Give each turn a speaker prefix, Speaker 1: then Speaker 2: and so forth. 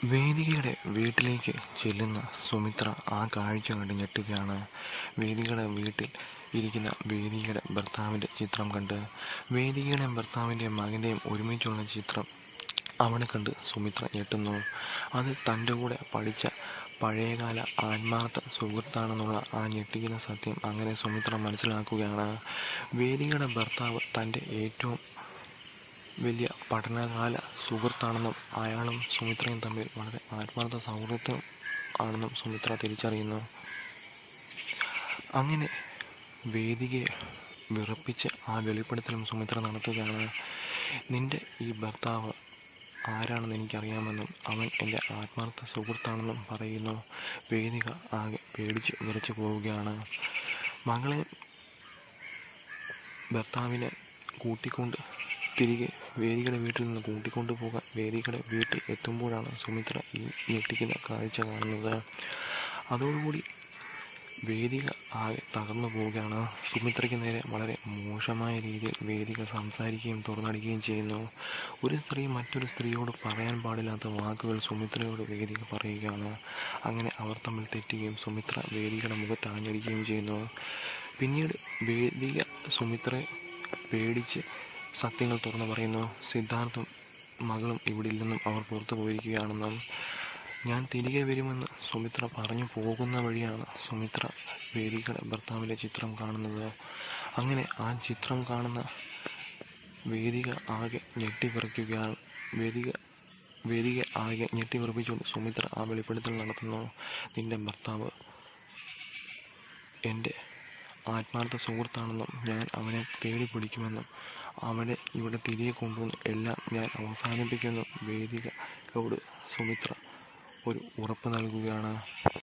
Speaker 1: വേദികയുടെ വീട്ടിലേക്ക് ചെല്ലുന്ന സുമിത്ര ആ കാഴ്ച കണ്ട് ഞെട്ടുകയാണ്. വേദികയുടെ വീട്ടിൽ ഇരിക്കുന്ന വേദികയുടെ ഭർത്താവിൻ്റെ ചിത്രം കണ്ട് വേദികയുടെയും ഭർത്താവിൻ്റെയും മകൻ്റെയും ഒരുമിച്ചുള്ള ചിത്രം അവിടെ കണ്ട് സുമിത്ര ഞെട്ടുന്നു. അത് തൻ്റെ കൂടെ പഠിച്ച പഴയകാല ആത്മാർത്ഥ സുഹൃത്താണെന്നുള്ള ആ ഞെട്ടിക്കുന്ന സത്യം അങ്ങനെ സുമിത്ര മനസ്സിലാക്കുകയാണ്. വേദികയുടെ ഭർത്താവ് തൻ്റെ ഏറ്റവും വലിയ പഠനകാല സുഹൃത്താണെന്നും അയാളും സുമിത്രയും തമ്മിൽ വളരെ ആത്മാർത്ഥ സൗഹൃദം ആണെന്നും സുമിത്ര തിരിച്ചറിയുന്നു. അങ്ങനെ വേദികയെ വിറപ്പിച്ച് ആ വെളിപ്പെടുത്തലും സുമിത്ര നടത്തുകയാണ്. നിന്റെ ഈ ഭർത്താവ് ആരാണെന്ന് എനിക്കറിയാമെന്നും അവൻ എൻ്റെ ആത്മാർത്ഥ സുഹൃത്താണെന്നും പറയുന്നു. വേദിക ആകെ പേടിച്ച് വിറച്ചു പോവുകയാണ്. മകളെ ഭർത്താവിനെ കൂട്ടിക്കൊണ്ട് തിരികെ വേദികയുടെ വീട്ടിൽ നിന്ന് കൂട്ടിക്കൊണ്ടു പോകാൻ വേദികയുടെ വീട്ടിൽ എത്തുമ്പോഴാണ് സുമിത്ര ഈ ഞെട്ടിക്കുന്ന കാഴ്ച കാണുന്നത്. അതോടുകൂടി വേദിക ആകെ തകർന്നു പോവുകയാണ്. സുമിത്രയ്ക്ക് നേരെ വളരെ മോശമായ രീതിയിൽ വേദിക സംസാരിക്കുകയും തുറന്നടിക്കുകയും ചെയ്യുന്നു. ഒരു സ്ത്രീ മറ്റൊരു സ്ത്രീയോട് പറയാൻ പാടില്ലാത്ത വാക്കുകൾ സുമിത്രയോട് വേദിക പറയുകയാണ്. അങ്ങനെ അവർ തമ്മിൽ തെറ്റുകയും സുമിത്ര വേദികയുടെ മുഖത്ത് ആഞ്ഞടിക്കുകയും ചെയ്യുന്നു. പിന്നീട് വേദിക സുമിത്രയെ പേടിച്ച് സത്യങ്ങൾ തുറന്നു പറയുന്നു. സിദ്ധാർത്ഥും മകളും ഇവിടെ ഇല്ലെന്നും അവർ പുറത്തു പോയിരിക്കുകയാണെന്നും. ഞാൻ തിരികെ വരുമെന്ന് സുമിത്ര പറഞ്ഞു പോകുന്ന വഴിയാണ് സുമിത്ര വേദികയുടെ ഭർത്താവിൻ്റെ ചിത്രം കാണുന്നത്. അങ്ങനെ ആ ചിത്രം കാണുന്ന വേദിക ആകെ ഞെട്ടിവിറയ്ക്കുകയാണ്. വേദിക ആകെ ഞെട്ടിവിറപ്പിച്ചുകൊണ്ട് സുമിത്ര ആ വെളിപ്പെടുത്തൽ നടത്തുന്നു. നിന്റെ ഭർത്താവ് എൻ്റെ ആത്മാർത്ഥ സുഹൃത്താണെന്നും ഞാൻ അവനെ തേടി പിടിക്കുമെന്നും അവനെ ഇവിടെ തിരികെ കൊണ്ടുവന്ന് എല്ലാം ഞാൻ അവസാനിപ്പിക്കുമെന്നും വേദികയോട് സുമിത്ര ഒരു ഉറപ്പ് നൽകുകയാണ്.